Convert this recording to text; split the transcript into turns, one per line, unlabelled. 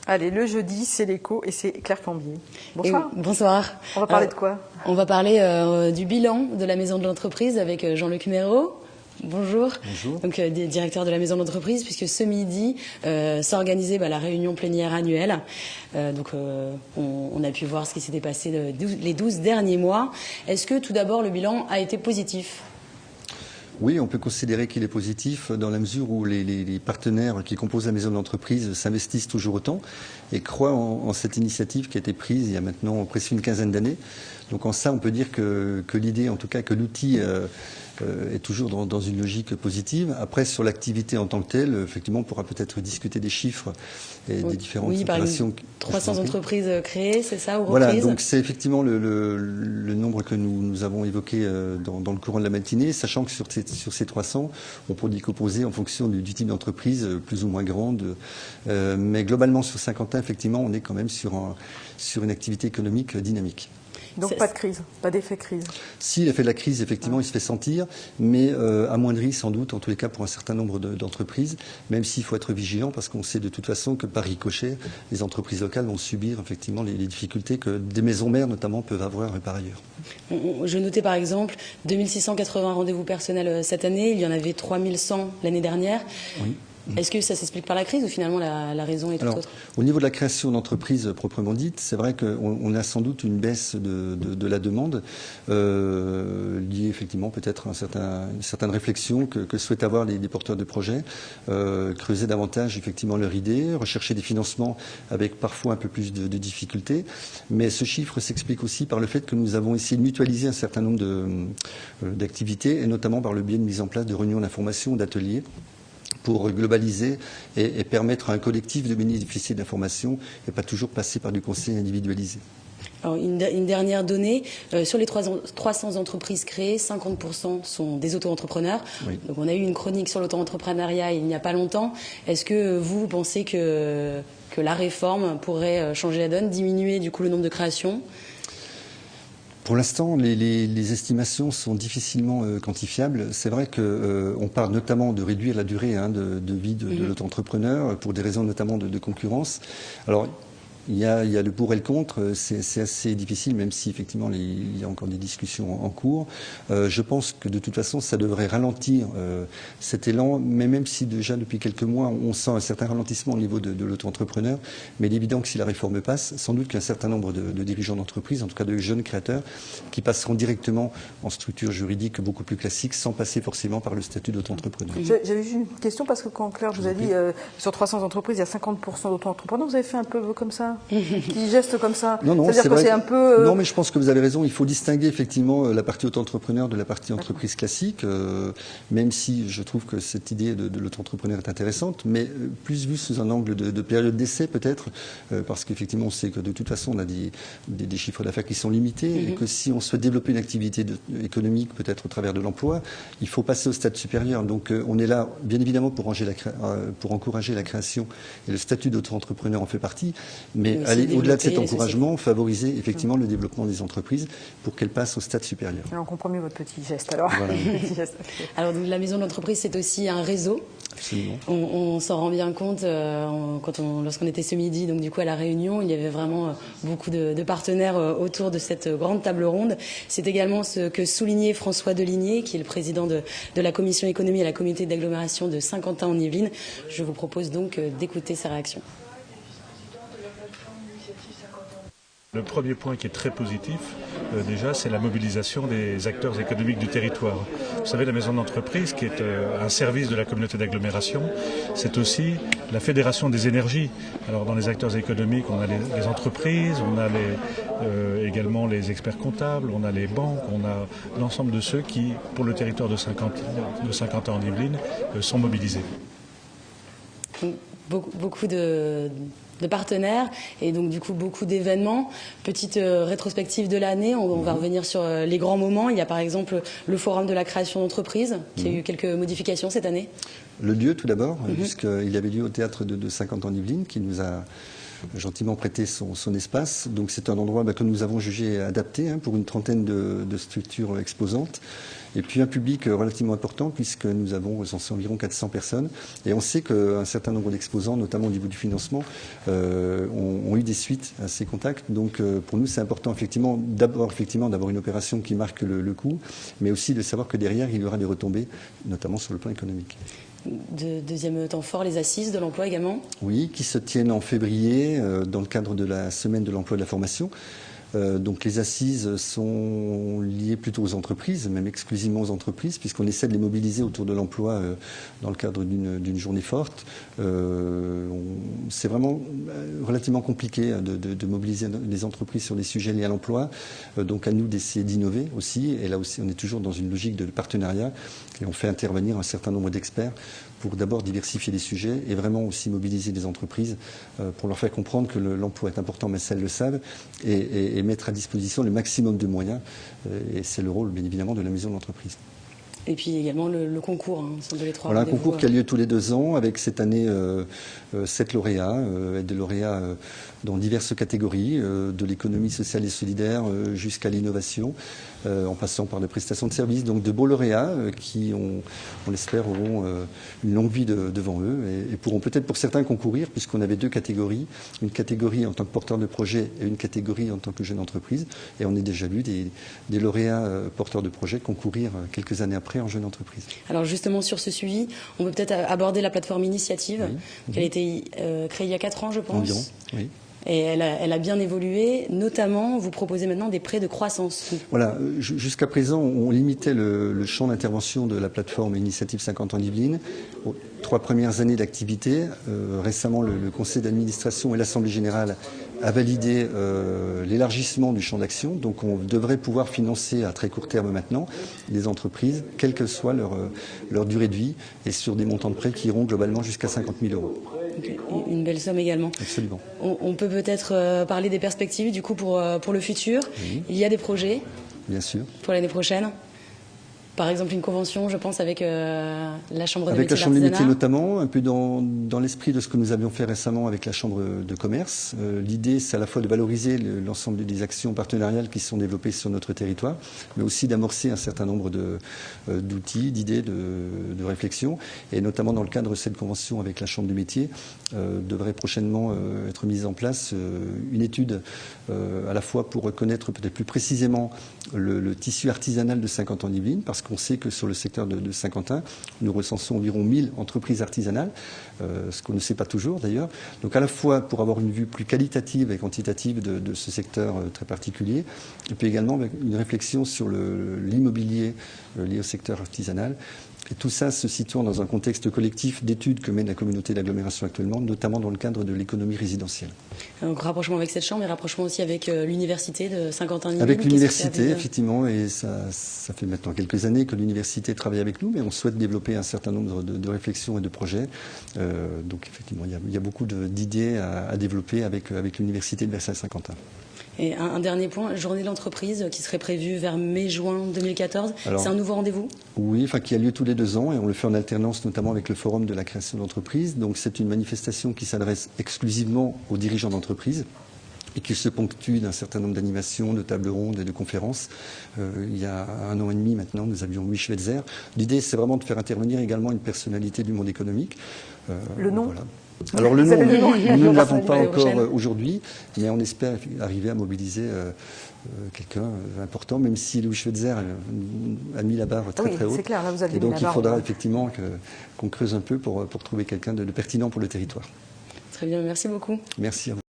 Allez, le jeudi, c'est l'écho et c'est Claire Cambier. Bonsoir.
Bonsoir.
On va parler de quoi?
On va parler du bilan de la Maison de l'Entreprise avec Jean-Luc Méraud. Bonjour.
Bonjour.
Donc, directeur de la Maison de l'Entreprise, puisque ce midi s'est organisée la réunion plénière annuelle. On a pu voir ce qui s'était passé les 12 derniers mois. Est-ce que tout d'abord le bilan a été positif ?
Oui, on peut considérer qu'il est positif dans la mesure où les partenaires qui composent la Maison de l'Entreprise s'investissent toujours autant et croient en cette initiative qui a été prise il y a maintenant presque une quinzaine d'années. Donc en ça, on peut dire que l'idée, en tout cas que l'outil est toujours dans une logique positive. Après, sur l'activité en tant que telle, effectivement, on pourra peut-être discuter des chiffres et des différentes opérations.
300 entreprises créées, c'est ça, ou reprises ?
Voilà, donc c'est effectivement le nombre que nous avons évoqué dans le courant de la matinée, sachant que sur ces 300, on peut décomposer en fonction du type d'entreprise, plus ou moins grande. Mais globalement, sur Saint-Quentin, effectivement, on est quand même sur une activité économique dynamique.
Donc pas de crise, pas d'effet crise.
Si, l'effet de la crise, effectivement, il se fait sentir, mais amoindri sans doute, en tous les cas pour un certain nombre d'entreprises, même s'il faut être vigilant parce qu'on sait de toute façon que par ricochet, les entreprises locales vont subir effectivement les difficultés que des maisons mères notamment peuvent avoir par ailleurs.
Je notais par exemple 2680 rendez-vous personnels cette année, il y en avait 3100 l'année dernière. Oui. Est-ce que ça s'explique par la crise ou finalement la raison est tout autre ?
Au niveau de la création d'entreprises proprement dite, c'est vrai qu'on a sans doute une baisse de la demande liée effectivement peut-être à une certaine réflexion que souhaitent avoir les porteurs de projets, creuser davantage effectivement leur idée, rechercher des financements avec parfois un peu plus de difficultés. Mais ce chiffre s'explique aussi par le fait que nous avons essayé de mutualiser un certain nombre d'activités et notamment par le biais de mise en place de réunions d'information, d'ateliers, pour globaliser et permettre à un collectif de bénéficier d'informations et pas toujours passer par du conseil individualisé.
Alors une dernière donnée, sur les 300 entreprises créées, 50% sont des auto-entrepreneurs. Oui. Donc on a eu une chronique sur l'auto-entrepreneuriat il n'y a pas longtemps. Est-ce que vous pensez que la réforme pourrait changer la donne, diminuer du coup le nombre de créations ?
Pour l'instant, les estimations sont difficilement quantifiables. C'est vrai qu'on parle notamment de réduire la durée de vie de l'auto-entrepreneur pour des raisons notamment de concurrence. Alors, il y a le pour et le contre, c'est assez difficile, même si effectivement il y a encore des discussions en cours. Je pense que de toute façon, ça devrait ralentir cet élan, mais même si déjà depuis quelques mois, on sent un certain ralentissement au niveau de l'auto-entrepreneur. Mais il est évident que si la réforme passe, sans doute qu'un certain nombre de dirigeants d'entreprise, en tout cas de jeunes créateurs, qui passeront directement en structure juridique beaucoup plus classique, sans passer forcément par le statut d'auto-entrepreneur.
J'avais juste une question parce que quand Claire vous a dit sur 300 entreprises, il y a 50% d'auto-entrepreneurs, vous avez fait un peu comme ça qui geste comme ça.
Non,
c'est-à-dire que c'est un peu.
Non, mais je pense que vous avez raison. Il faut distinguer effectivement la partie auto-entrepreneur de la partie entreprise classique, même si je trouve que cette idée de l'auto-entrepreneur est intéressante, mais plus vue sous un angle de période d'essai peut-être, parce qu'effectivement on sait que de toute façon on a des chiffres d'affaires qui sont limités et que si on souhaite développer une activité économique peut-être au travers de l'emploi, il faut passer au stade supérieur. Donc on est là bien évidemment pour encourager la création et le statut d'auto-entrepreneur en fait partie, mais aller au-delà de cet encouragement, favoriser effectivement le développement des entreprises pour qu'elles passent au stade supérieur.
Alors, on comprend mieux votre petit geste alors.
Voilà.
Alors la Maison de l'Entreprise, c'est aussi un réseau.
Absolument.
On s'en rend bien compte lorsqu'on était ce midi, donc du coup à la réunion, il y avait vraiment beaucoup de partenaires autour de cette grande table ronde. C'est également ce que soulignait François Deligné, qui est le président de la commission économie et la communauté d'agglomération de Saint-Quentin en Yvelines. Je vous propose donc d'écouter sa réaction.
Le premier point qui est très positif, déjà, c'est la mobilisation des acteurs économiques du territoire. Vous savez, la Maison de l'Entreprise, qui est un service de la communauté d'agglomération, c'est aussi la fédération des énergies. Alors, dans les acteurs économiques, on a les entreprises, on a également les experts comptables, on a les banques, on a l'ensemble de ceux qui, pour le territoire de Saint-Quentin en Yvelines, sont mobilisés.
Beaucoup de partenaires et donc du coup beaucoup d'événements. Petite rétrospective de l'année, on va revenir sur les grands moments. Il y a par exemple le forum de la création d'entreprise qui a eu quelques modifications cette année.
Le lieu tout d'abord, puisqu'il avait lieu au théâtre de Saint-Quentin en Yvelines qui nous a gentiment prêté son espace. Donc c'est un endroit que nous avons jugé adapté pour une trentaine de structures exposantes. Et puis un public relativement important puisque nous avons recensé environ 400 personnes. Et on sait qu'un certain nombre d'exposants, notamment au niveau du financement, ont eu des suites à ces contacts. Donc pour nous, c'est important d'abord d'avoir une opération qui marque le coup, mais aussi de savoir que derrière, il y aura des retombées, notamment sur le plan économique.
Deuxième temps fort, les assises de l'emploi également.
Oui, qui se tiennent en février dans le cadre de la semaine de l'emploi et de la formation. Donc les assises sont liées plutôt aux entreprises, même exclusivement aux entreprises, puisqu'on essaie de les mobiliser autour de l'emploi dans le cadre d'une journée forte. C'est vraiment relativement compliqué de mobiliser les entreprises sur des sujets liés à l'emploi. Donc à nous d'essayer d'innover aussi. Et là aussi, on est toujours dans une logique de partenariat et on fait intervenir un certain nombre d'experts pour d'abord diversifier les sujets et vraiment aussi mobiliser les entreprises pour leur faire comprendre que l'emploi est important, mais elles le savent, et mettre à disposition le maximum de moyens. Et c'est le rôle, bien évidemment, de la maison de l'entreprise.
Et puis également le concours, sont les 3
Voilà, un concours qui a lieu tous les 2 ans, avec cette année 7 lauréats, des lauréats dans diverses catégories, de l'économie sociale et solidaire jusqu'à l'innovation, en passant par les prestations de services. Donc de beaux lauréats qui, on l'espère, auront une longue vie devant eux et pourront peut-être pour certains concourir, puisqu'on avait 2 catégories, une catégorie en tant que porteur de projet et une catégorie en tant que jeune entreprise. Et on a déjà vu des lauréats porteurs de projet concourir quelques années après en jeune entreprise.
Alors justement sur ce suivi, on peut peut-être aborder la plateforme Initiative, qui a été créée il y a 4 ans, je pense.
Environ, oui.
Et elle a bien évolué, notamment vous proposez maintenant des prêts de croissance.
Voilà, jusqu'à présent on limitait le champ d'intervention de la plateforme Initiative 50 ans d'Yvelines aux 3 premières années d'activité. Récemment le conseil d'administration et l'assemblée générale a validé l'élargissement du champ d'action, donc on devrait pouvoir financer à très court terme maintenant les entreprises, quelle que soit leur durée de vie, et sur des montants de prêts qui iront globalement jusqu'à 50 000 €.
Okay. Une belle somme également.
Absolument.
On peut peut-être parler des perspectives du coup pour le futur. Oui. Il y a des projets.
Bien sûr.
Pour l'année prochaine. Par exemple, une convention, je pense, avec la Chambre des métiers.
Avec la Chambre des métiers notamment, un peu dans l'esprit de ce que nous avions fait récemment avec la Chambre de commerce. L'idée, c'est à la fois de valoriser l'ensemble des actions partenariales qui sont développées sur notre territoire, mais aussi d'amorcer un certain nombre d'outils, d'idées, de réflexions. Et notamment dans le cadre de cette convention avec la Chambre des métiers, devrait prochainement être mise en place une étude à la fois pour reconnaître peut-être plus précisément le tissu artisanal de 50 ans d'Yvelines, parce qu'on sait que sur le secteur de Saint-Quentin, nous recensons environ 1000 entreprises artisanales, ce qu'on ne sait pas toujours d'ailleurs. Donc à la fois pour avoir une vue plus qualitative et quantitative de ce secteur très particulier, et puis également avec une réflexion sur l'immobilier lié au secteur artisanal. Et tout ça se situant dans un contexte collectif d'études que mène la communauté d'agglomération actuellement, notamment dans le cadre de l'économie résidentielle.
Donc rapprochement avec cette chambre et rapprochement aussi avec l'université de Saint-Quentin-Yvelines.
Avec l'université, effectivement, et ça fait maintenant quelques années que l'université travaille avec nous, mais on souhaite développer un certain nombre de réflexions et de projets. Donc effectivement, il y a beaucoup d'idées à développer avec l'université de Versailles-Saint-Quentin.
Et un dernier point, journée de l'entreprise qui serait prévue vers mai-juin 2014. C'est un nouveau rendez-vous ?
Oui, qui a lieu tous les 2 ans et on le fait en alternance notamment avec le forum de la création d'entreprise. Donc c'est une manifestation qui s'adresse exclusivement aux dirigeants d'entreprise et qui se ponctue d'un certain nombre d'animations, de tables rondes et de conférences. Il y a 1 an et demi maintenant, nous avions Louis Schweitzer. L'idée, c'est vraiment de faire intervenir également une personnalité du monde économique.
Le nom ?
Voilà. Alors le nom, nous ne l'avons pas encore aujourd'hui, mais on espère arriver à mobiliser quelqu'un important, même si Louis Schweitzer a mis la barre très très haute.
C'est clair, là vous avez
et donc
mis la
il
barre,
faudra effectivement qu'on creuse un peu pour trouver quelqu'un de pertinent pour le territoire.
Très bien, merci beaucoup.
Merci à vous.